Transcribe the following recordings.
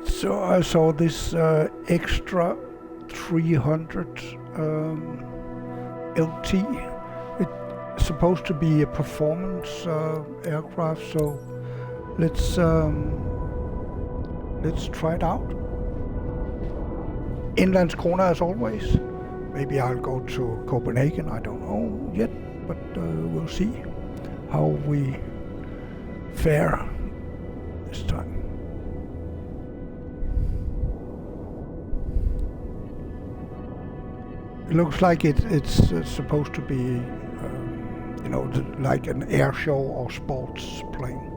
So I saw this extra 300 LT. It's supposed to be a performance aircraft, so let's try it out. In Landskrona as always. Maybe I'll go to Copenhagen, I don't know yet, but we'll see how we fare this time. It looks like it's supposed to be, like an air show or sports plane.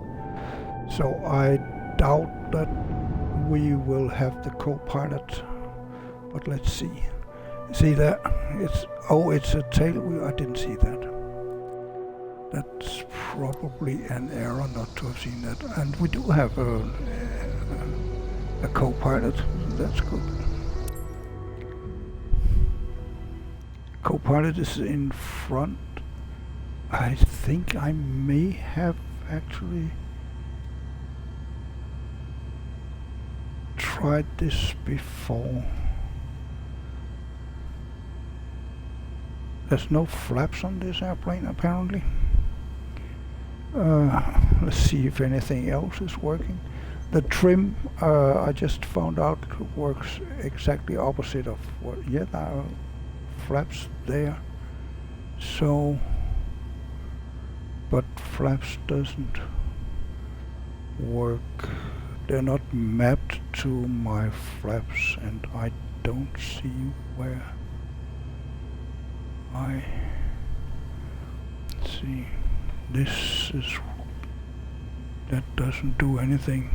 So I doubt that we will have the co-pilot, but let's see. See that? It's a tailwheel. I didn't see that. That's probably an error not to have seen that. And we do have a co-pilot. That's good. Co-pilot is in front. I think I may have actually tried this before. There's no flaps on this airplane apparently. Let's see if anything else is working. The trim, I just found out, works exactly opposite of what. Yeah, there are flaps there. So, but flaps doesn't work. They're not mapped to my flaps, and I don't see where. Let's see. This is, that doesn't do anything.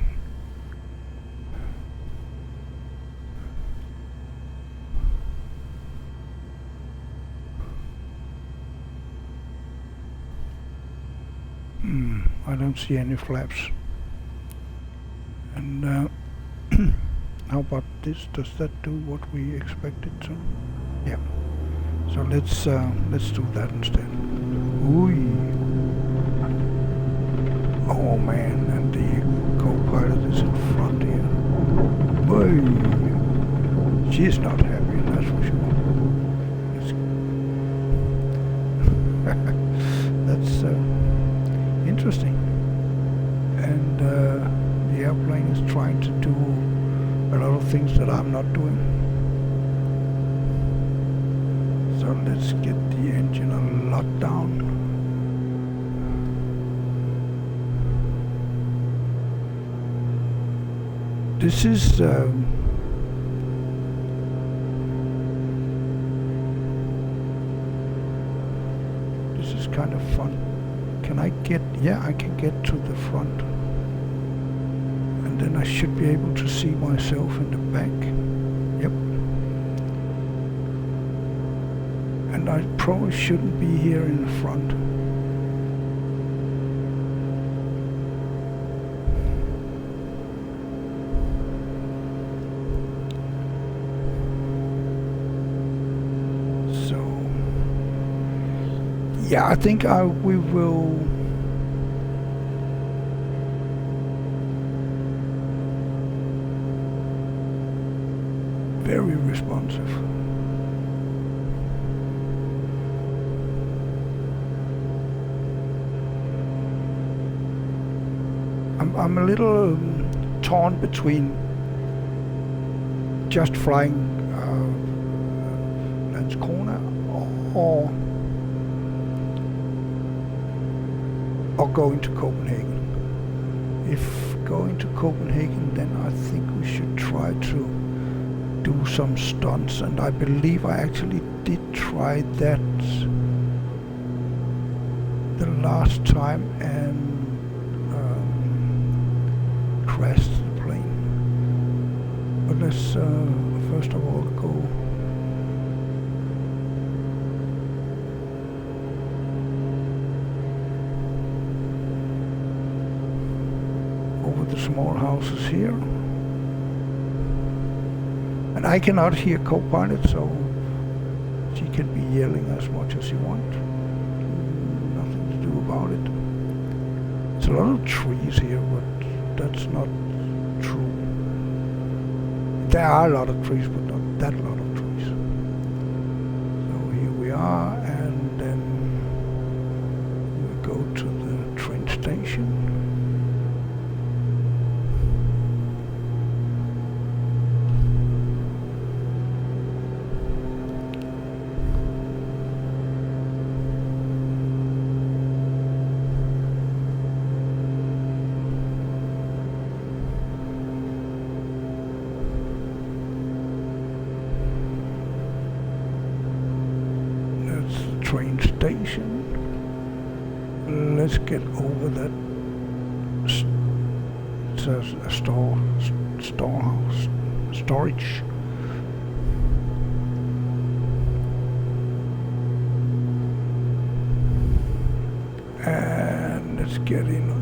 I don't see any flaps. And how about this? Does that do what we expect it to? Yeah. So let's do that instead. Ooh. Oh man, and the co-pilot is in front here. Boy, she's not happy, that's for sure. That's interesting. And the airplane is trying to do a lot of things that I'm not doing. So let's get the engine a lot down. This is kind of fun. Can I get? Yeah, I can get to the front, and then I should be able to see myself in the back. Yep. And I probably shouldn't be here in the front. So, yeah, I think we will very responsive. I'm a little torn between just flying Landskrona or going to Copenhagen. If going to Copenhagen, then I think we should try to do some stunts, and I believe I actually did try that the last time and crashed the plane. But let's first of all go over the small houses here. And I cannot hear co-pilot, so she can be yelling as much as she wants. Nothing to do about it. It's a lot of trees here, but that's not true. There are a lot of trees, but not that lot of trees. So here we are, and then we go to the train station. Train station. Let's get over that. It's a storehouse, storage. And let's get into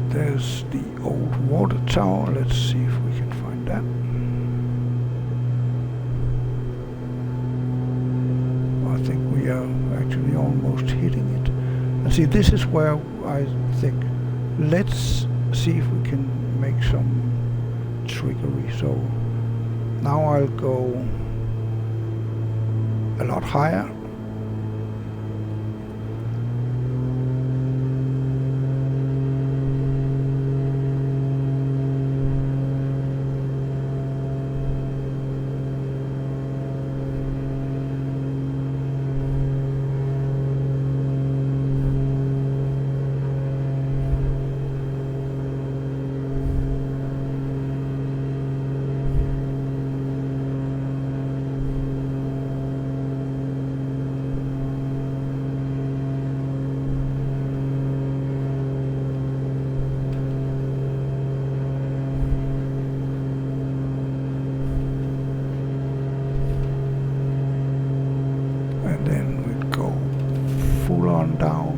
there's the old water tower. Let's see if we can find that. I think we are actually almost hitting it. And see, this is where I think, let's see if we can make some trickery. So now I'll go a lot higher. Down,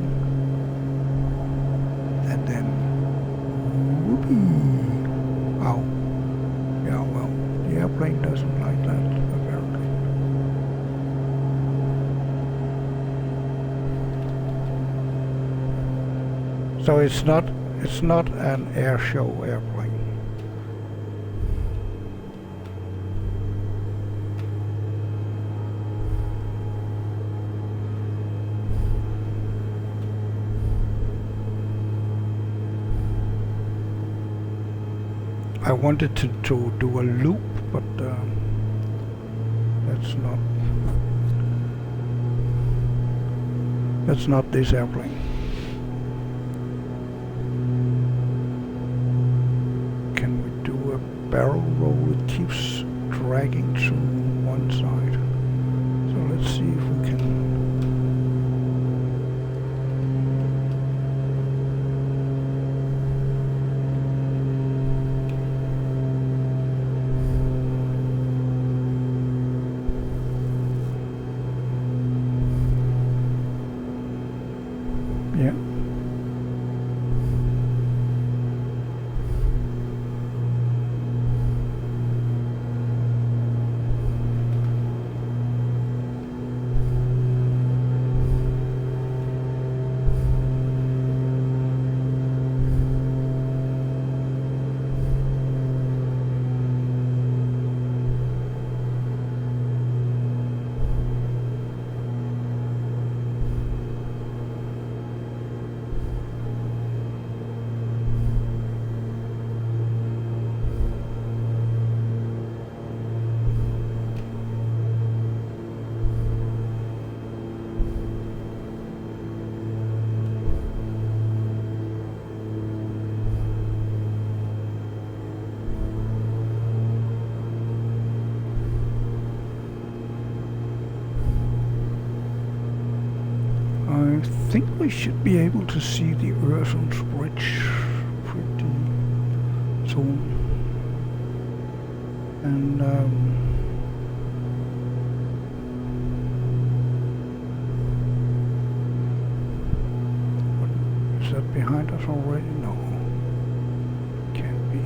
and then whoopee! Ow! Yeah, well, the airplane doesn't like that apparently. So it's not an air show airplane. I wanted to do a loop, but that's not this airplane. Can we do a barrel roll? It keeps dragging to one side. So let's see if we can. Yeah. I think we should be able to see the Bridge pretty soon. And what, is that behind us already? No, can't be.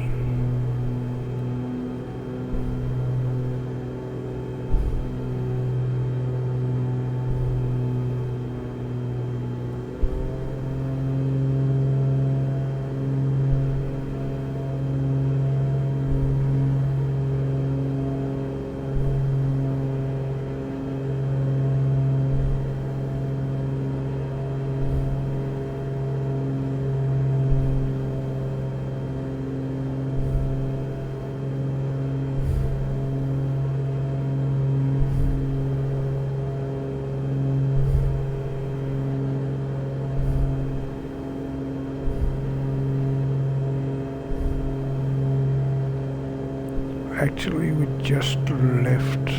Actually, we just left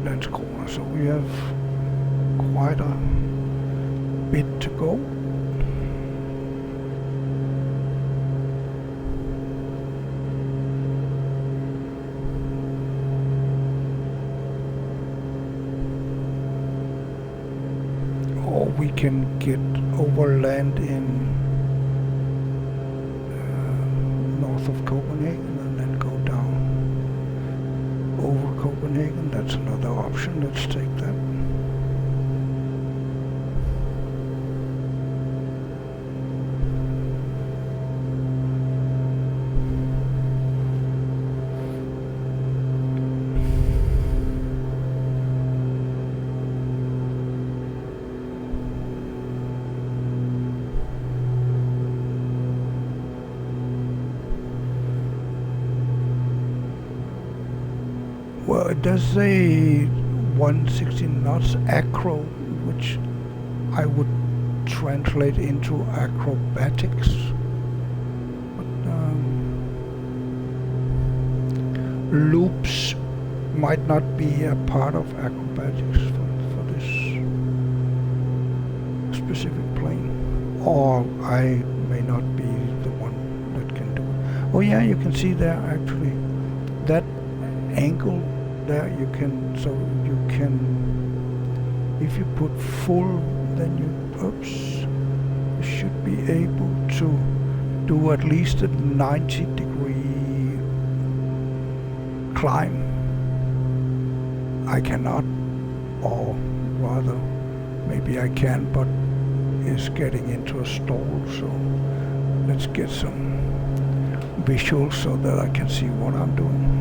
Landskrona, so we have quite a bit to go. Or we can get overland in north of Copenhagen and then go down over Copenhagen. That's another option. Let's take that. Well, it does say 116 knots acro, which I would translate into acrobatics. But loops might not be a part of acrobatics for this specific plane. Or I may not be the one that can do it. Oh yeah, you can see there actually that angle there, you can, so you can, if you put full, then you should be able to do at least a 90-degree climb. I cannot, or rather maybe I can, but is getting into a stall, so let's get some visuals so that I can see what I'm doing.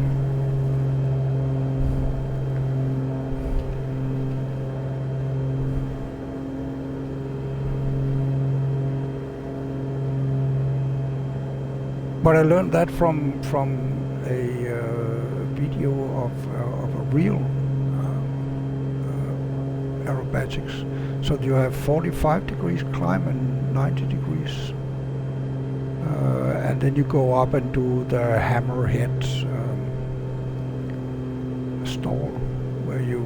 But I learned that from a video of a real aerobatics. So you have 45 degrees climb and 90 degrees, and then you go up and do the hammerhead stall, where you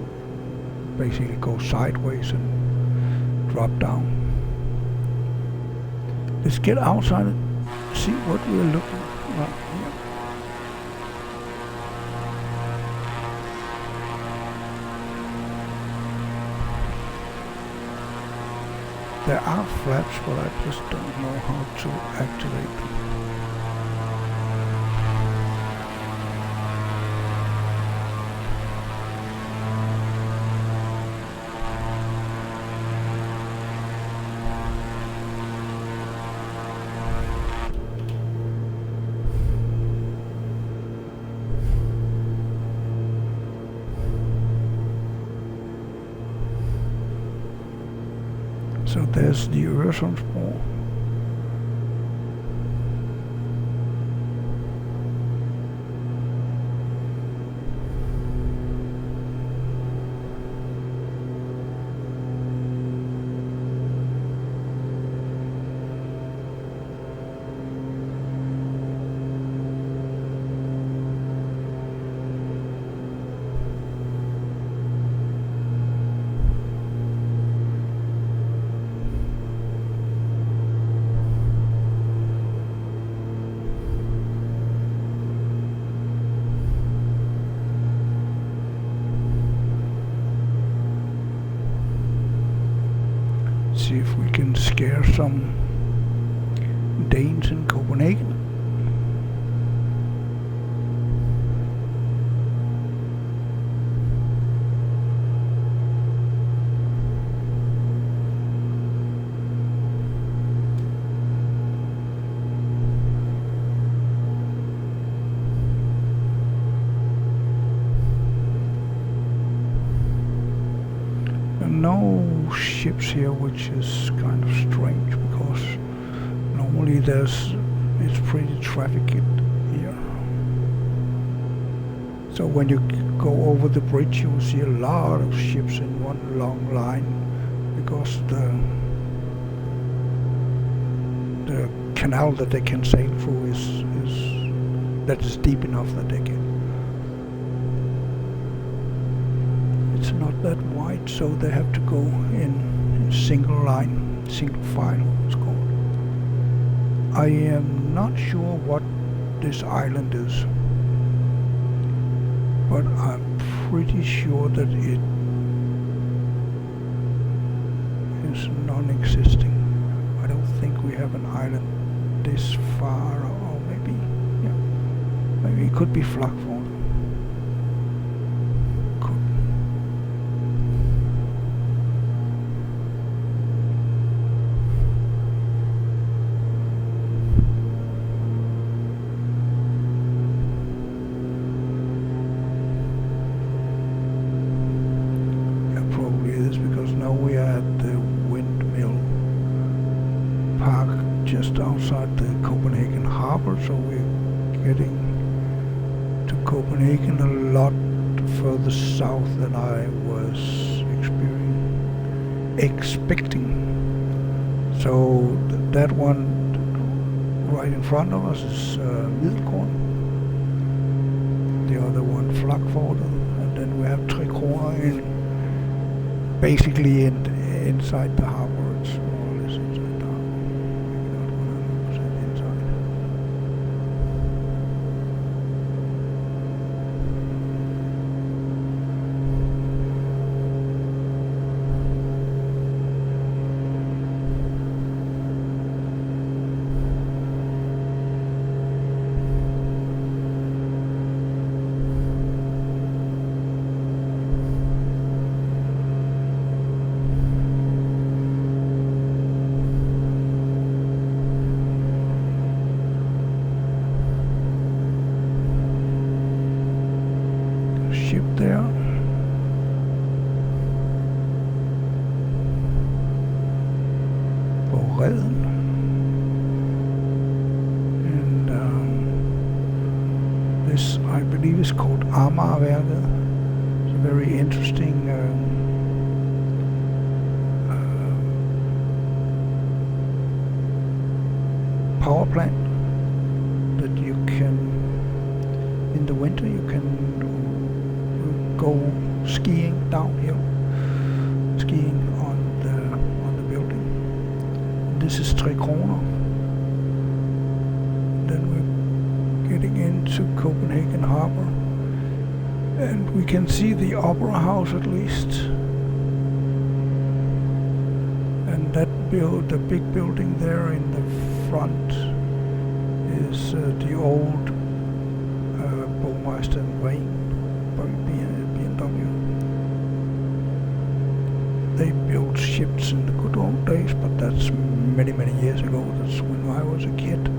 basically go sideways and drop down. Let's get outside and see what we're looking at here. There are flaps, but I just don't know how to activate them. So there's the Øresundsbro. See if we can scare some Danes in Copenhagen. No ships here, which is kind of strange because normally it's pretty trafficked here. So when you go over the bridge, you will see a lot of ships in one long line because the canal that they can sail through is deep enough that they can is not that wide, so they have to go in single line, single file, it's called. I am not sure what this island is, but I'm pretty sure that it is non-existing. I don't think we have an island this far, or maybe, yeah, maybe it could be Flakford. Just outside the Copenhagen harbor, so we're getting to Copenhagen a lot further south than I was expecting. So that one right in front of us is Landskrona, the other one Flakford, and then we have Landskrona basically inside the harbor. It's more or less inside the harbor. Ship there. På redden. And this, I believe, is called Amagerværket. It's a very interesting power plant that you can, in the winter, you can go skiing downhill, skiing on the building. This is Landskrona. Then we're getting into Copenhagen harbor, and we can see the opera house at least. And that the big building there in the front is the old Borgmeister Wayne. They built ships in the good old days, but that's many, many years ago. That's when I was a kid.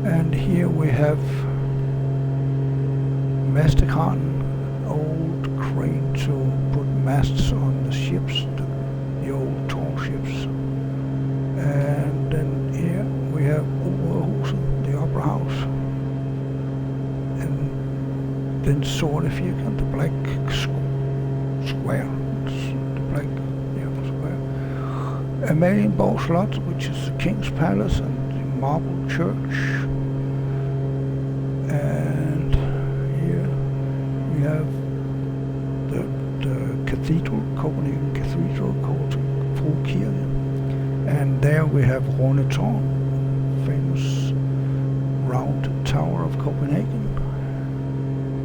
And here we have Mastekran, an old crane to put masts on the ships, the old tall ships. And then here we have Oberhuset, the opera house. And then Sortefirkant, the black square. The black square. Amalienborg Slot, which is the King's Palace, and the Marble Church. And here we have the cathedral, Copenhagen Cathedral, called Fru Kirke. And there we have Rundetårn, famous round tower of Copenhagen.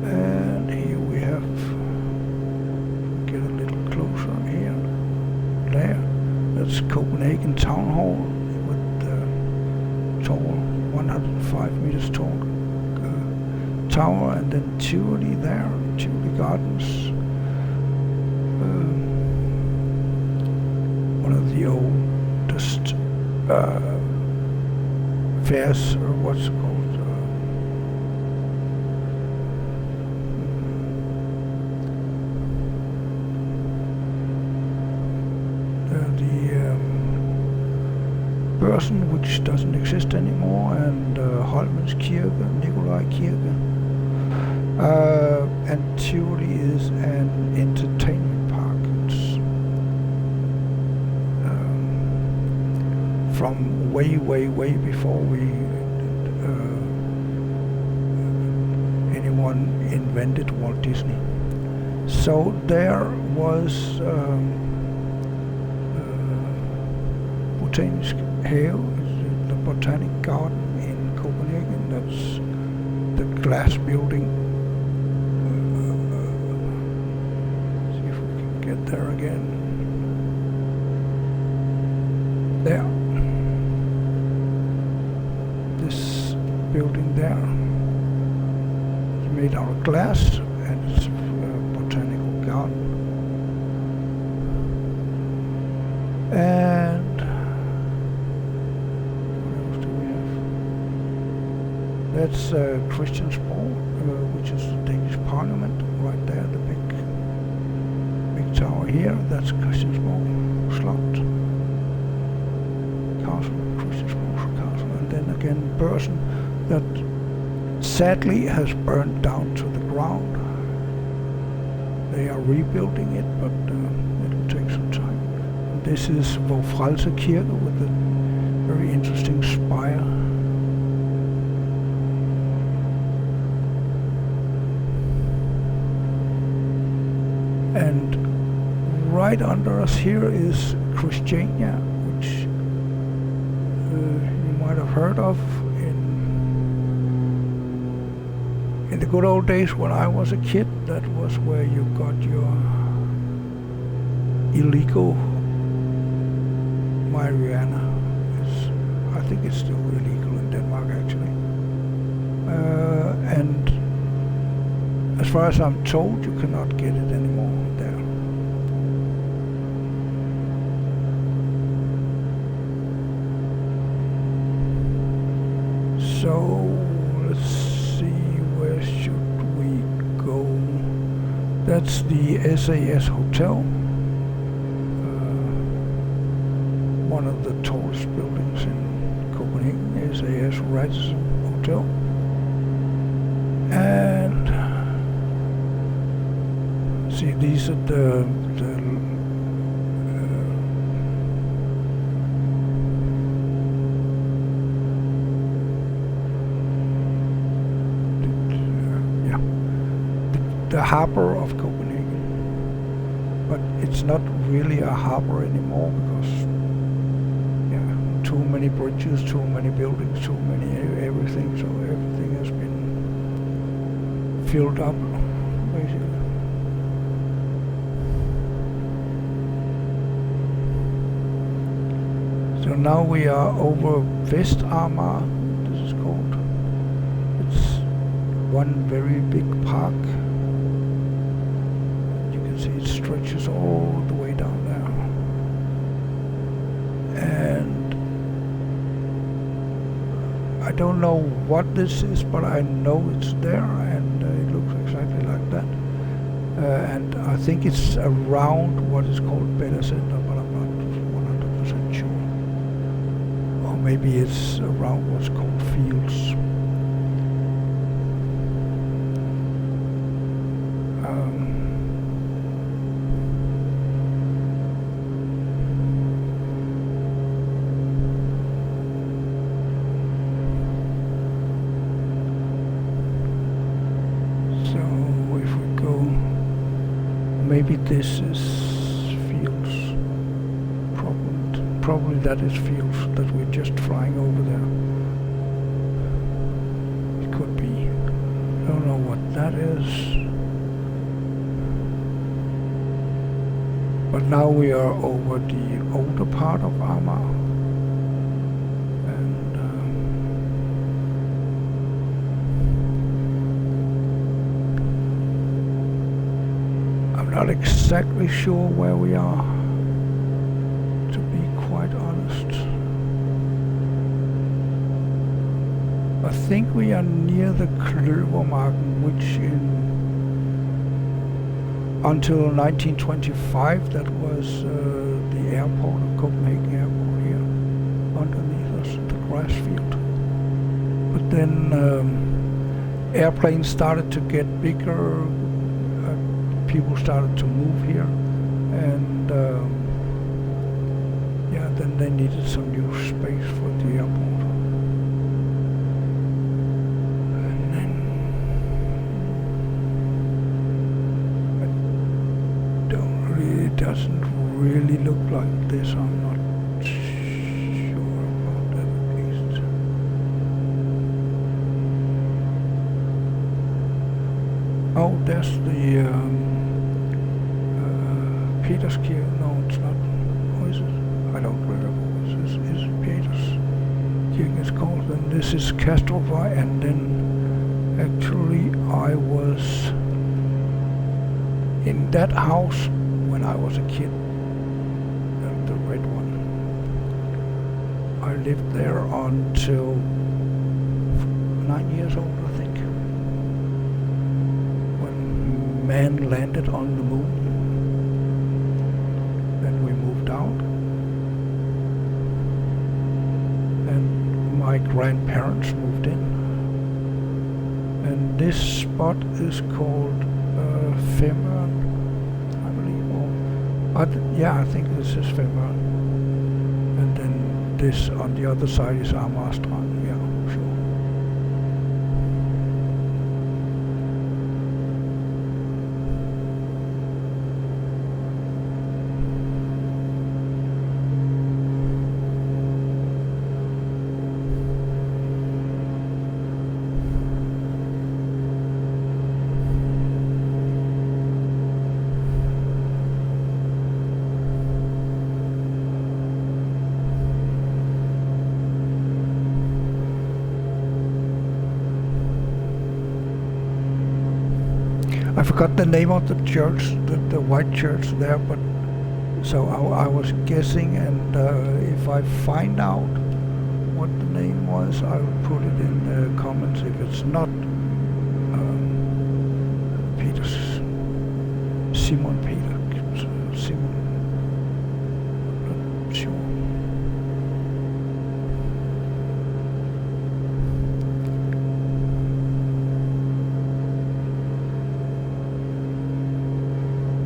And here we have, get a little closer here, there, that's Copenhagen Town Hall with the tall, 105 meters tall tower, and then Tivoli there, Tivoli Gardens. One of the oldest fairs, or what's it called? Børsen, which doesn't exist anymore, and Holmens Kirke, Nikolai Kirke. And Tivoli is an entertainment park. It's from way before anyone invented Walt Disney. So there was Botanisk Have, the Botanic Garden in Copenhagen. That's the glass building. See if we can get there again. There. This building there is made out of glass, and it's a botanical garden. And what else do we have? That's Christiansborg, which is the Danish Parliament, right there. The big tower here. That's Christiansborg Slot. Castle, Christiansborg Castle, and then again Børsen, that sadly has burned down to the ground. They are rebuilding it, but it'll take some time. And this is Vor Frelse Kirke with a very interesting spire. And right under us here is Christiania, which you might have heard of in the good old days when I was a kid. That was where you got your illegal marijuana. I think it's still illegal in Denmark, actually. And as far as I'm told, you cannot get it anymore there. So let's see, where should we go? That's the SAS Hotel, one of the tallest buildings in Copenhagen, SAS Radisson Hotel. And see, these are the harbor of Copenhagen, but it's not really a harbor anymore because too many bridges, too many buildings, too many everything, so everything has been filled up basically. So now we are over Vestamar, this is called. It's one very big park. See, it stretches all the way down there, and I don't know what this is, but I know it's there, and it looks exactly like that. And I think it's around what is called Bella Center, but I'm not 100% sure. Or maybe it's around what's called Fields. Maybe this is Fields. Probably that is Fields that we're just flying over there. It could be. I don't know what that is. But now we are over the older part of Amager. Not exactly sure where we are, to be quite honest. I think we are near the Kløvermarken, which until 1925 that was the airport of Copenhagen Airport here, underneath us, the grass field. But then airplanes started to get bigger. People started to move here, and then they needed some new space for the airport. And then doesn't really look like this. I'm not sure about that at least. Oh, there's the Peters Kirke. No, it's not. What is it? I don't remember. This is Peters Kirke is called. And this is Kastrupvej, and then actually I was in that house when I was a kid, the red one. I lived there until 9 years old, I think, when man landed on the moon. Then we moved out, and my grandparents moved in. And this spot is called Femern, I believe. Yeah, I think this is Femern. And then this on the other side is Amagerstrand. Yeah, sure. I forgot the name of the church, the white church there, but so I was guessing, and if I find out what the name was, I'll put it in the comments. If it's not Peters, Simon Peter, Simon, not sure.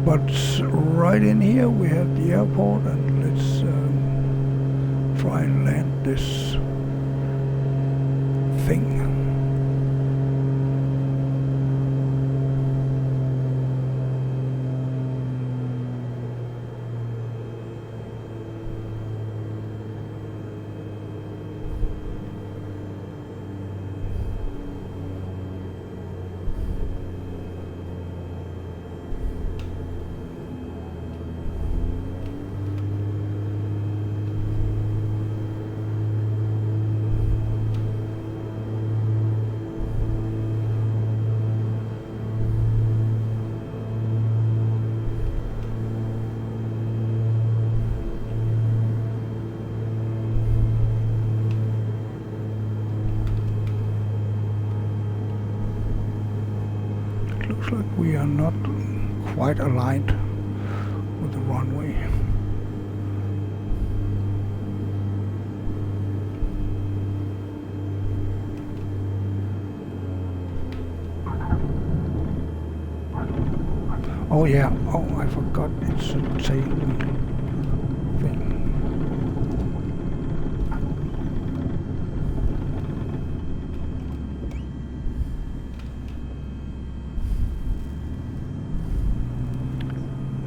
But right in here we have the airport, and let's try and land this thing. Looks like we are not quite aligned with the runway. Oh yeah, oh I forgot, it's a tailwheel thing.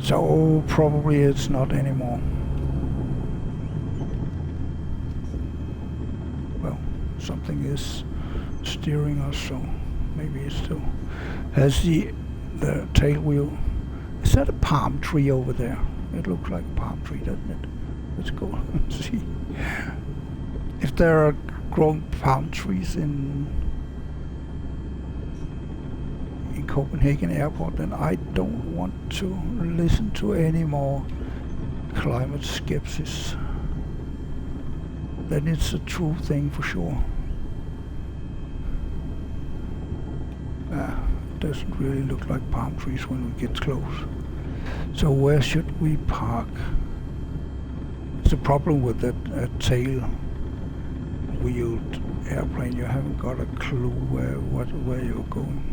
So probably it's not anymore. Well, something is steering us, so maybe it still has the tail wheel. Is that a palm tree over there? It looks like a palm tree, doesn't it? Let's go and see. If there are growing palm trees in Copenhagen airport, then I don't want to listen to any more climate skepsis. Then it's a true thing for sure. It doesn't really look like palm trees when we get close. So where should we park? It's a problem with that tail-wheeled airplane. You haven't got a clue where you're going.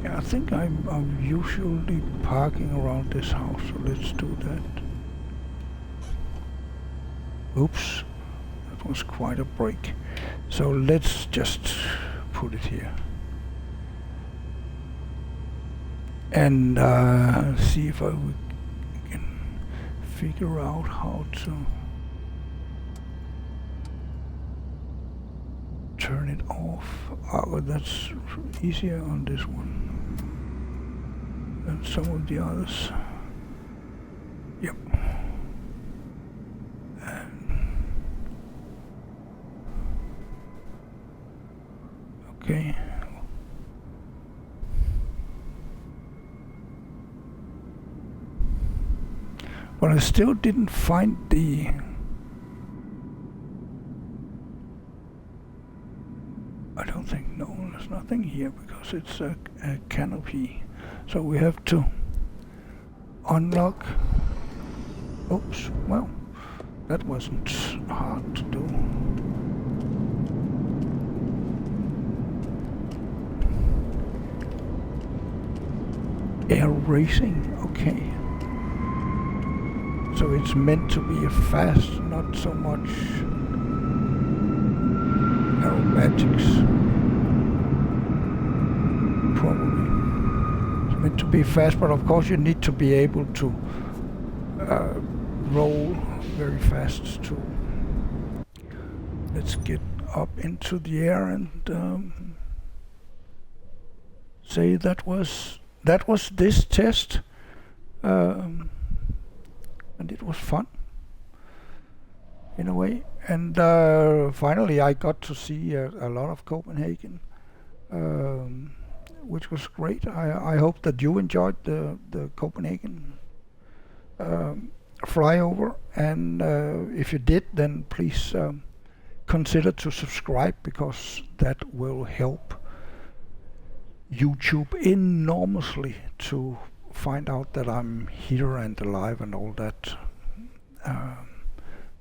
Yeah, I think I'm usually parking around this house, so let's do that. Oops, that was quite a break. So let's just put it here. And see if I can figure out how to turn it off. Oh, that's easier on this one than some of the others. Yep. Okay. But I still didn't find the I don't think, no, there's nothing here because it's a canopy. So we have to unlock. Oops, well, that wasn't hard to do. Air racing, okay. So it's meant to be a fast, not so much aerobatics. Probably. It's meant to be fast, but of course you need to be able to roll very fast too. Let's get up into the air and say that was this test, and it was fun in a way. And finally I got to see a lot of Copenhagen, which was great. I hope that you enjoyed the Copenhagen flyover, and if you did, then please consider to subscribe, because that will help YouTube enormously to find out that I'm here and alive and all that.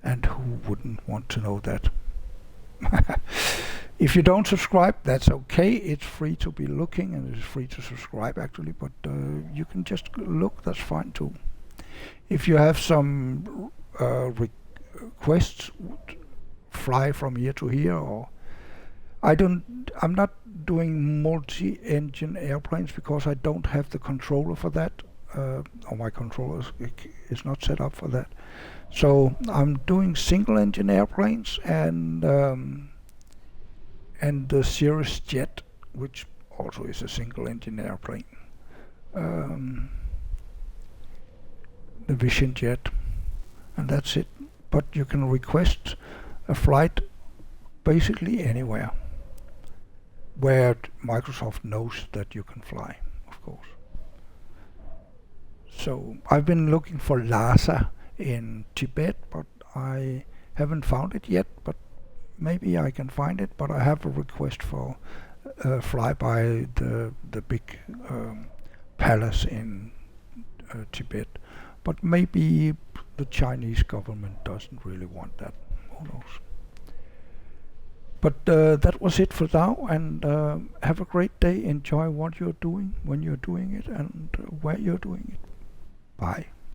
And who wouldn't want to know that? If you don't subscribe, that's okay. It's free to be looking, and it's free to subscribe actually, but you can just look, that's fine too. If you have some requests, fly from here to here, or I'm not doing multi-engine airplanes because I don't have the controller for that, or my controller is not set up for that. So I'm doing single-engine airplanes and the Cirrus Jet, which also is a single-engine airplane. The Vision Jet, and that's it. But you can request a flight basically anywhere where Microsoft knows that you can fly, of course. So I've been looking for Lhasa in Tibet, but I haven't found it yet, but maybe I can find it. But I have a request for flyby the big palace in Tibet, but maybe the Chinese government doesn't really want that, who knows. But that was it for now, and have a great day. Enjoy what you're doing when you're doing it, and where you're doing it. Bye.